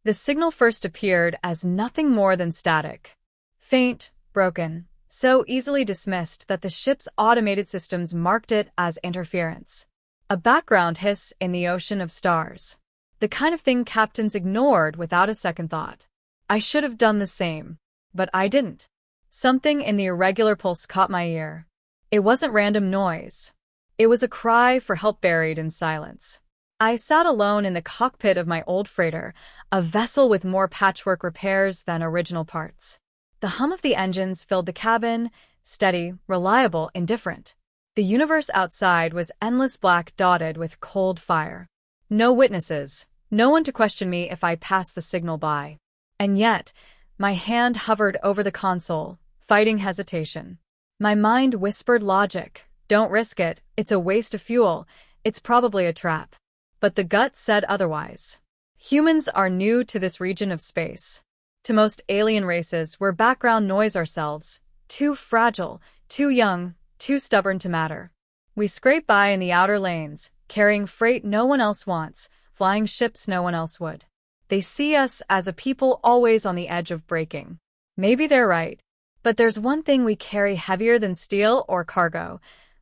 The signal first appeared as nothing more than static. Faint, broken, so easily dismissed that the ship's automated systems marked it as interference. A background hiss in the ocean of stars. The kind of thing captains ignored without a second thought. I should have done the same, but I didn't. Something in the irregular pulse caught my ear. It wasn't random noise. It was a cry for help buried in silence. I sat alone in the cockpit of my old freighter, a vessel with more patchwork repairs than original parts. The hum of the engines filled the cabin, steady, reliable, indifferent. The universe outside was endless black dotted with cold fire. No witnesses, no one to question me if I passed the signal by. And yet, my hand hovered over the console, fighting hesitation. My mind whispered logic. Don't risk it, it's a waste of fuel, it's probably a trap. But the gut said otherwise. Humans are new to this region of space. To most alien races, we're background noise ourselves, too fragile, too young, too stubborn to matter. We scrape by in the outer lanes, carrying freight no one else wants, flying ships no one else would. They see us as a people always on the edge of breaking. Maybe they're right. But there's one thing we carry heavier than steel or cargo: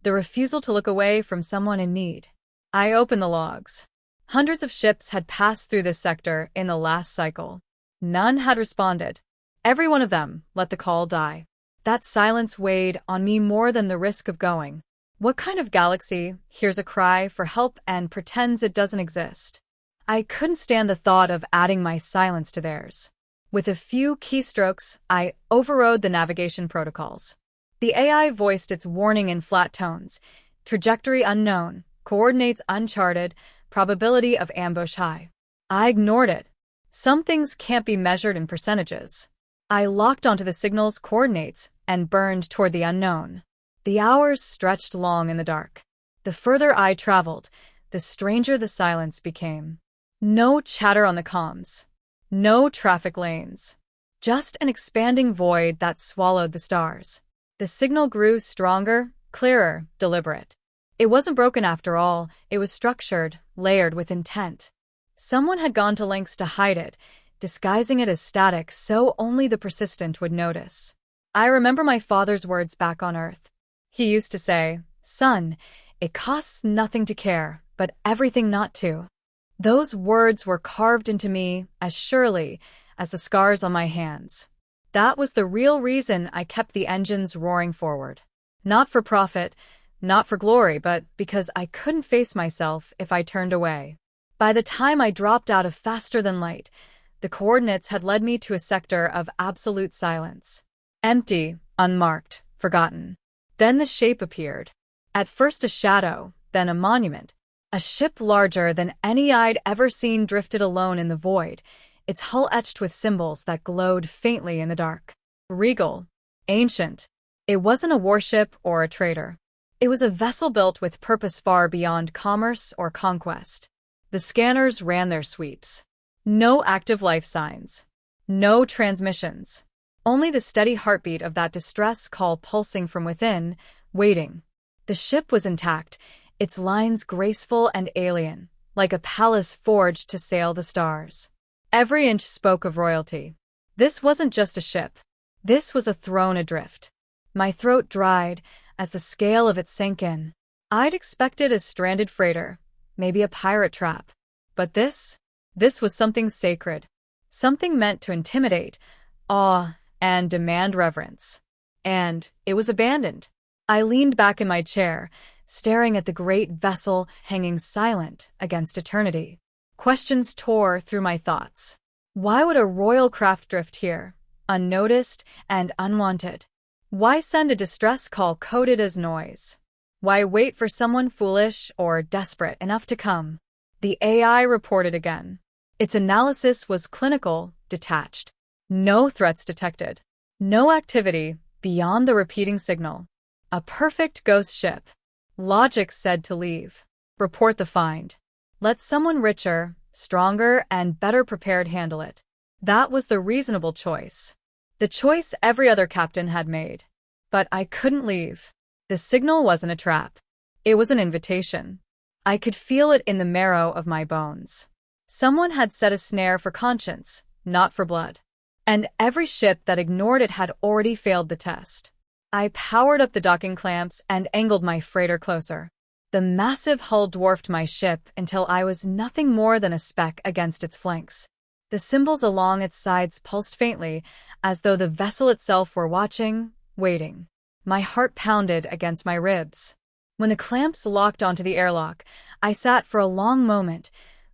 the refusal to look away from someone in need. I opened the logs. Hundreds of ships had passed through this sector in the last cycle. None had responded. Every one of them let the call die. That silence weighed on me more than the risk of going. What kind of galaxy hears a cry for help and pretends it doesn't exist? I couldn't stand the thought of adding my silence to theirs. With a few keystrokes, I overrode the navigation protocols. The AI voiced its warning in flat tones: trajectory unknown, coordinates uncharted, probability of ambush high. I ignored it. Some things can't be measured in percentages. I locked onto the signal's coordinates and burned toward the unknown. The hours stretched long in the dark. The further I traveled, the stranger the silence became. No chatter on the comms. No traffic lanes. Just an expanding void that swallowed the stars. The signal grew stronger, clearer, deliberate. It wasn't broken after all, it was structured, layered with intent. Someone had gone to lengths to hide it, disguising it as static so only the persistent would notice. I remember my father's words back on Earth. He used to say, "Son, it costs nothing to care, but everything not to." Those words were carved into me as surely as the scars on my hands. That was the real reason I kept the engines roaring forward. Not for profit, not for glory, but because I couldn't face myself if I turned away. By the time I dropped out of faster than light, the coordinates had led me to a sector of absolute silence. Empty, unmarked, forgotten. Then the shape appeared. At first a shadow, then a monument. A ship larger than any I'd ever seen drifted alone in the void, its hull etched with symbols that glowed faintly in the dark. Regal. Ancient. It wasn't a warship or a trader. It was a vessel built with purpose far beyond commerce or conquest. The scanners ran their sweeps. No active life signs. No transmissions. Only the steady heartbeat of that distress call pulsing from within, waiting. The ship was intact, its lines graceful and alien, like a palace forged to sail the stars. Every inch spoke of royalty. This wasn't just a ship. This was a throne adrift. My throat dried as the scale of it sank in. I'd expected a stranded freighter, maybe a pirate trap. But this was something sacred. Something meant to intimidate, awe, and demand reverence. And it was abandoned. I leaned back in my chair, staring at the great vessel hanging silent against eternity. Questions tore through my thoughts. Why would a royal craft drift here, unnoticed and unwanted? Why send a distress call coded as noise? Why wait for someone foolish or desperate enough to come? The AI reported again. Its analysis was clinical, detached. No threats detected. No activity beyond the repeating signal. A perfect ghost ship. Logic said to leave. Report the find. Let someone richer, stronger, and better prepared handle it. That was the reasonable choice. The choice every other captain had made. But I couldn't leave. The signal wasn't a trap. It was an invitation. I could feel it in the marrow of my bones. Someone had set a snare for conscience, not for blood. And every ship that ignored it had already failed the test. I powered up the docking clamps and angled my freighter closer. The massive hull dwarfed my ship until I was nothing more than a speck against its flanks. The symbols along its sides pulsed faintly, as though the vessel itself were watching, waiting. My heart pounded against my ribs. When the clamps locked onto the airlock, I sat for a long moment,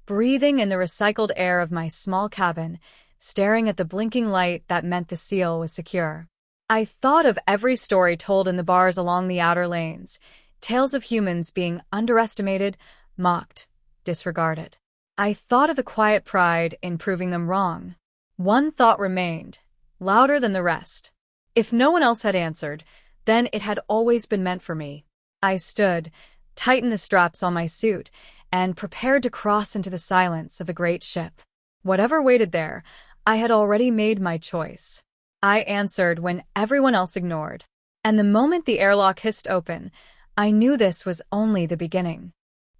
breathing in the recycled air of my small cabin, staring at the blinking light that meant the seal was secure. I thought of every story told in the bars along the outer lanes, tales of humans being underestimated, mocked, disregarded. I thought of the quiet pride in proving them wrong. One thought remained, louder than the rest. If no one else had answered, then it had always been meant for me. I stood, tightened the straps on my suit, and prepared to cross into the silence of a great ship. Whatever waited there, I had already made my choice. I answered when everyone else ignored. And the moment the airlock hissed open, I knew this was only the beginning.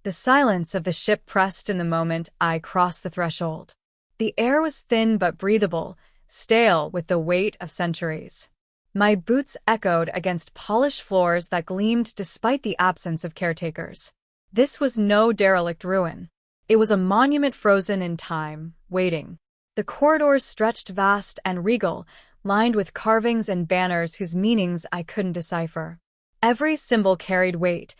The silence of the ship pressed in the moment I crossed the threshold. The air was thin but breathable, stale with the weight of centuries. My boots echoed against polished floors that gleamed despite the absence of caretakers. This was no derelict ruin. It was a monument frozen in time, waiting. The corridors stretched vast and regal, lined with carvings and banners whose meanings I couldn't decipher. Every symbol carried weight.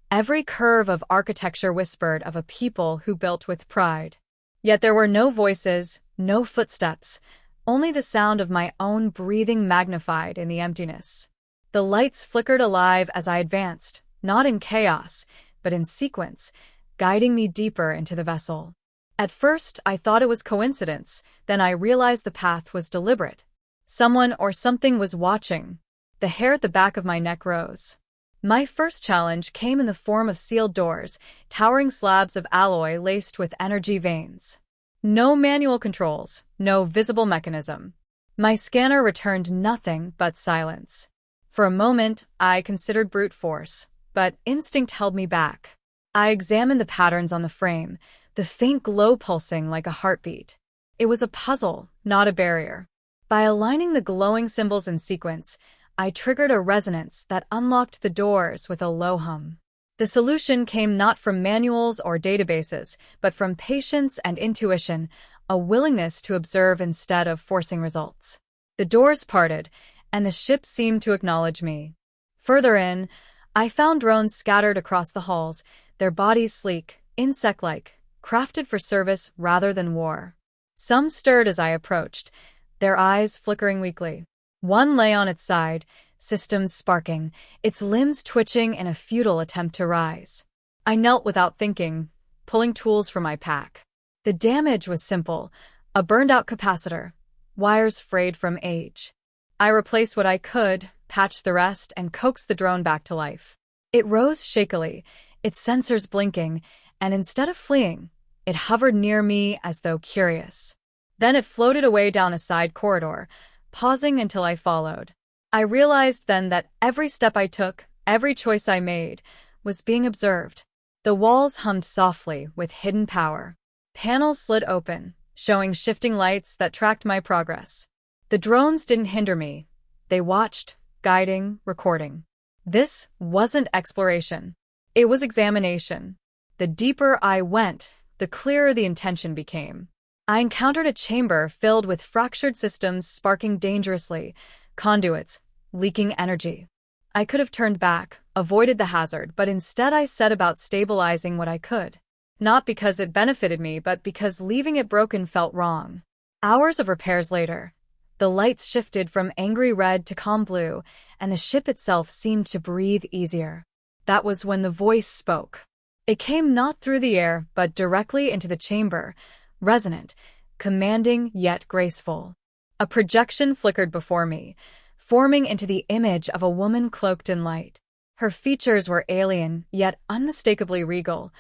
Every curve of architecture whispered of a people who built with pride. Yet there were no voices, no footsteps, only the sound of my own breathing magnified in the emptiness. The lights flickered alive as I advanced, not in chaos, but in sequence, guiding me deeper into the vessel. At first, I thought it was coincidence, then I realized the path was deliberate. Someone or something was watching. The hair at the back of my neck rose. My first challenge came in the form of sealed doors, towering slabs of alloy laced with energy veins. No manual controls, no visible mechanism. My scanner returned nothing but silence. For a moment, I considered brute force, but instinct held me back. I examined the patterns on the frame, the faint glow pulsing like a heartbeat. It was a puzzle, not a barrier. By aligning the glowing symbols in sequence, I triggered a resonance that unlocked the doors with a low hum. The solution came not from manuals or databases, but from patience and intuition, a willingness to observe instead of forcing results. The doors parted, and the ship seemed to acknowledge me. Further in, I found drones scattered across the halls, their bodies sleek, insect-like, crafted for service rather than war. Some stirred as I approached, their eyes flickering weakly. One lay on its side, systems sparking, its limbs twitching in a futile attempt to rise. I knelt without thinking, pulling tools from my pack. The damage was simple, a burned-out capacitor, wires frayed from age. I replaced what I could, patched the rest, and coaxed the drone back to life. It rose shakily, its sensors blinking, and instead of fleeing, it hovered near me as though curious. Then it floated away down a side corridor, pausing until I followed. I realized then that every step I took, every choice I made, was being observed. The walls hummed softly with hidden power. Panels slid open, showing shifting lights that tracked my progress. The drones didn't hinder me. They watched, guiding, recording. This wasn't exploration. It was examination. The deeper I went, the clearer the intention became. I encountered a chamber filled with fractured systems sparking dangerously, conduits, leaking energy. I could have turned back, avoided the hazard, but instead I set about stabilizing what I could. Not because it benefited me, but because leaving it broken felt wrong. Hours of repairs later, the lights shifted from angry red to calm blue, and the ship itself seemed to breathe easier. That was when the voice spoke. It came not through the air, but directly into the chamber, resonant, commanding yet graceful. A projection flickered before me, forming into the image of a woman cloaked in light. Her features were alien, yet unmistakably regal,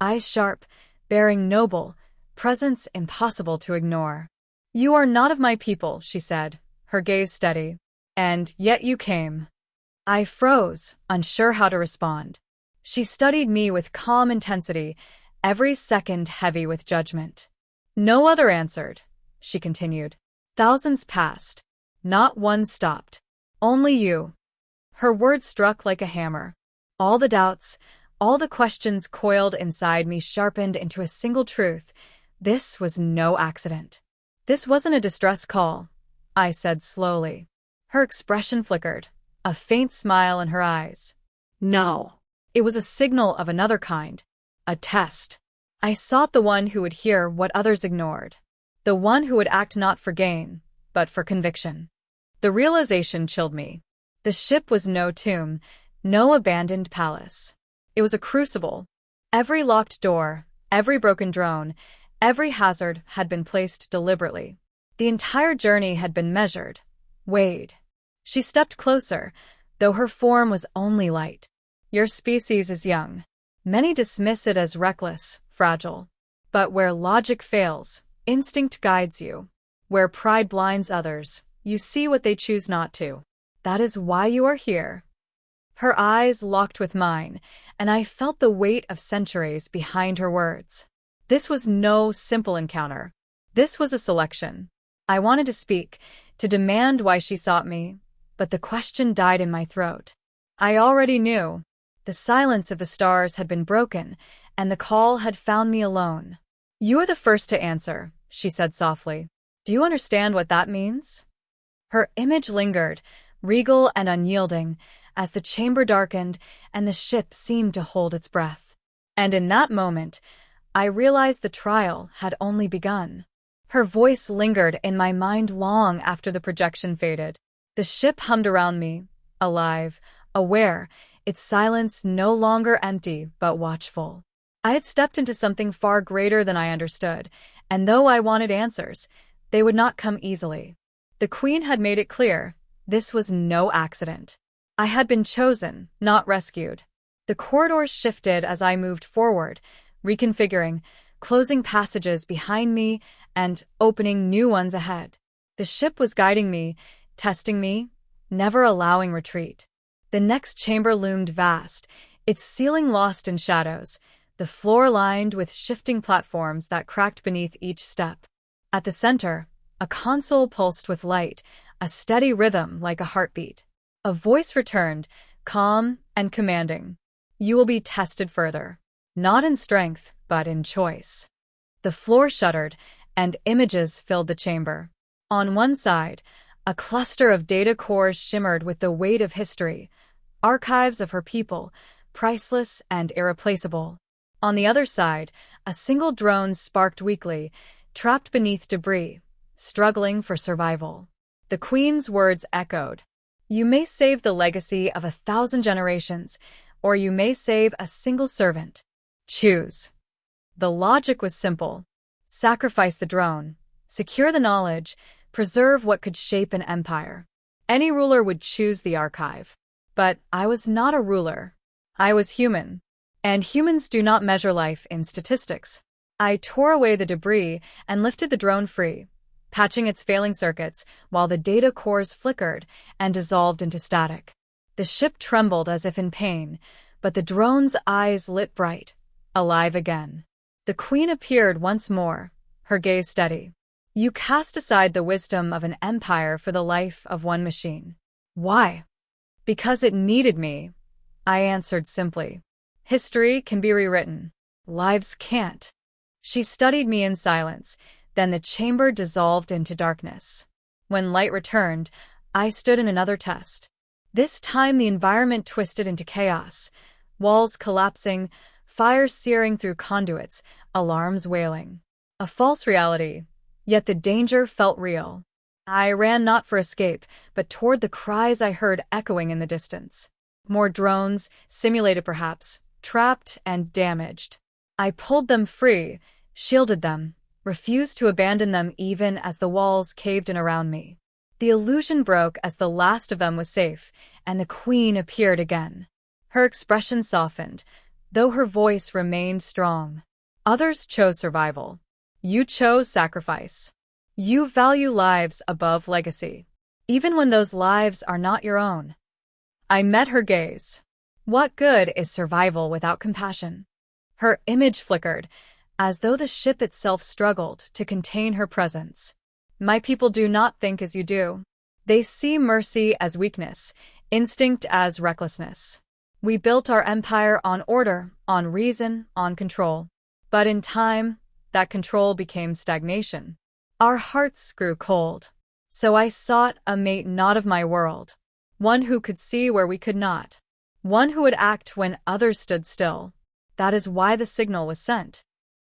eyes sharp, bearing noble, presence impossible to ignore. "You are not of my people," she said, her gaze steady. "And yet you came." I froze, unsure how to respond. She studied me with calm intensity, every second heavy with judgment. No other answered, she continued. Thousands passed. Not one stopped. Only you. Her words struck like a hammer. All the doubts, all the questions coiled inside me sharpened into a single truth. This was no accident. This wasn't a distress call, I said slowly. Her expression flickered, a faint smile in her eyes. No. It was a signal of another kind. A test. I sought the one who would hear what others ignored. The one who would act not for gain, but for conviction. The realization chilled me. The ship was no tomb, no abandoned palace. It was a crucible. Every locked door, every broken drone, every hazard had been placed deliberately. The entire journey had been measured, weighed. She stepped closer, though her form was only light. Your species is young. Many dismiss it as reckless, fragile. But where logic fails, instinct guides you. Where pride blinds others, you see what they choose not to. That is why you are here. Her eyes locked with mine, and I felt the weight of centuries behind her words. This was no simple encounter. This was a selection. I wanted to speak, to demand why she sought me, but the question died in my throat. I already knew. The silence of the stars had been broken, and the call had found me alone. You are the first to answer, she said softly. Do you understand what that means? Her image lingered, regal and unyielding, as the chamber darkened and the ship seemed to hold its breath. And in that moment, I realized the trial had only begun. Her voice lingered in my mind long after the projection faded. The ship hummed around me, alive, aware, its silence no longer empty but watchful. I had stepped into something far greater than I understood, and though I wanted answers, they would not come easily. The Queen had made it clear, this was no accident. I had been chosen, not rescued. The corridors shifted as I moved forward, reconfiguring, closing passages behind me and opening new ones ahead. The ship was guiding me, testing me, never allowing retreat. The next chamber loomed vast, its ceiling lost in shadows, the floor lined with shifting platforms that cracked beneath each step. At the center, a console pulsed with light, a steady rhythm like a heartbeat. A voice returned, calm and commanding. You will be tested further. Not in strength, but in choice. The floor shuddered, and images filled the chamber. On one side, a cluster of data cores shimmered with the weight of history, archives of her people, priceless and irreplaceable. On the other side, a single drone sparked weakly, trapped beneath debris, struggling for survival. The Queen's words echoed. You may save the legacy of 1,000 generations, or you may save a single servant. Choose. The logic was simple. Sacrifice the drone, secure the knowledge, preserve what could shape an empire. Any ruler would choose the archive. But I was not a ruler. I was human. And humans do not measure life in statistics. I tore away the debris and lifted the drone free, patching its failing circuits while the data cores flickered and dissolved into static. The ship trembled as if in pain, but the drone's eyes lit bright, alive again. The Queen appeared once more, her gaze steady. You cast aside the wisdom of an empire for the life of one machine. Why? Because it needed me, I answered simply. History can be rewritten. Lives can't. She studied me in silence, then the chamber dissolved into darkness. When light returned, I stood in another test. This time the environment twisted into chaos, walls collapsing, fire searing through conduits, alarms wailing. A false reality, yet the danger felt real. I ran not for escape, but toward the cries I heard echoing in the distance. More drones, simulated perhaps, trapped and damaged. I pulled them free, shielded them, refused to abandon them even as the walls caved in around me. The illusion broke as the last of them was safe, and the Queen appeared again. Her expression softened, though her voice remained strong. Others chose survival. You chose sacrifice. You value lives above legacy, even when those lives are not your own. I met her gaze. What good is survival without compassion? Her image flickered, as though the ship itself struggled to contain her presence. My people do not think as you do. They see mercy as weakness, instinct as recklessness. We built our empire on order, on reason, on control. But in time, that control became stagnation. Our hearts grew cold. So I sought a mate not of my world, one who could see where we could not, one who would act when others stood still. That is why the signal was sent.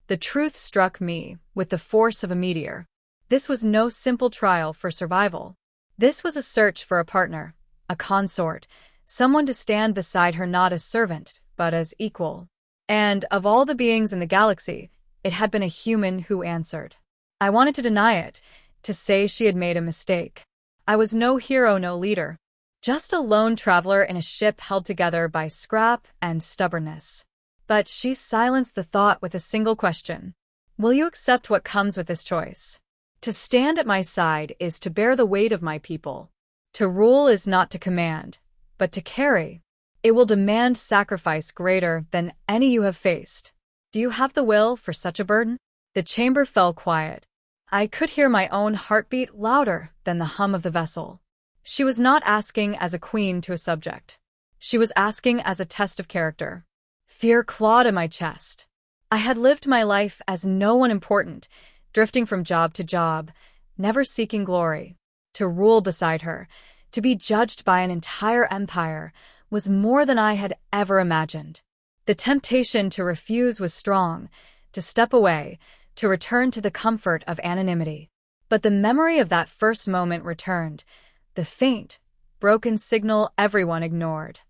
The truth struck me with the force of a meteor. This was no simple trial for survival. This was a search for a partner, a consort, someone to stand beside her not as servant, but as equal. And of all the beings in the galaxy, it had been a human who answered. I wanted to deny it, to say she had made a mistake. I was no hero, no leader, just a lone traveler in a ship held together by scrap and stubbornness. But she silenced the thought with a single question. Will you accept what comes with this choice? To stand at my side is to bear the weight of my people. To rule is not to command, but to carry. It will demand sacrifice greater than any you have faced. Do you have the will for such a burden? The chamber fell quiet. I could hear my own heartbeat louder than the hum of the vessel. She was not asking as a queen to a subject. She was asking as a test of character. Fear clawed at my chest. I had lived my life as no one important, drifting from job to job, never seeking glory. To rule beside her, to be judged by an entire empire, was more than I had ever imagined. The temptation to refuse was strong, to step away, to return to the comfort of anonymity. But the memory of that first moment returned, the faint, broken signal everyone ignored.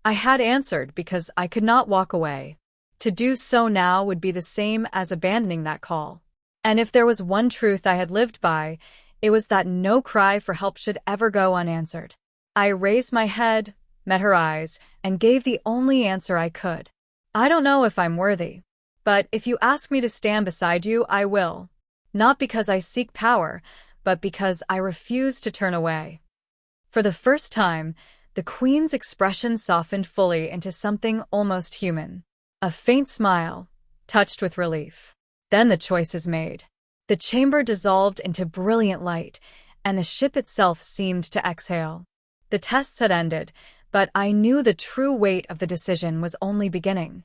I had answered because I could not walk away. To do so now would be the same as abandoning that call. And if there was one truth I had lived by, it was that no cry for help should ever go unanswered. I raised my head, met her eyes, and gave the only answer I could. I don't know if I'm worthy, but if you ask me to stand beside you, I will. Not because I seek power, but because I refuse to turn away. For the first time, the Queen's expression softened fully into something almost human. A faint smile, touched with relief. Then the choice is made. The chamber dissolved into brilliant light, and the ship itself seemed to exhale. The tests had ended, but I knew the true weight of the decision was only beginning.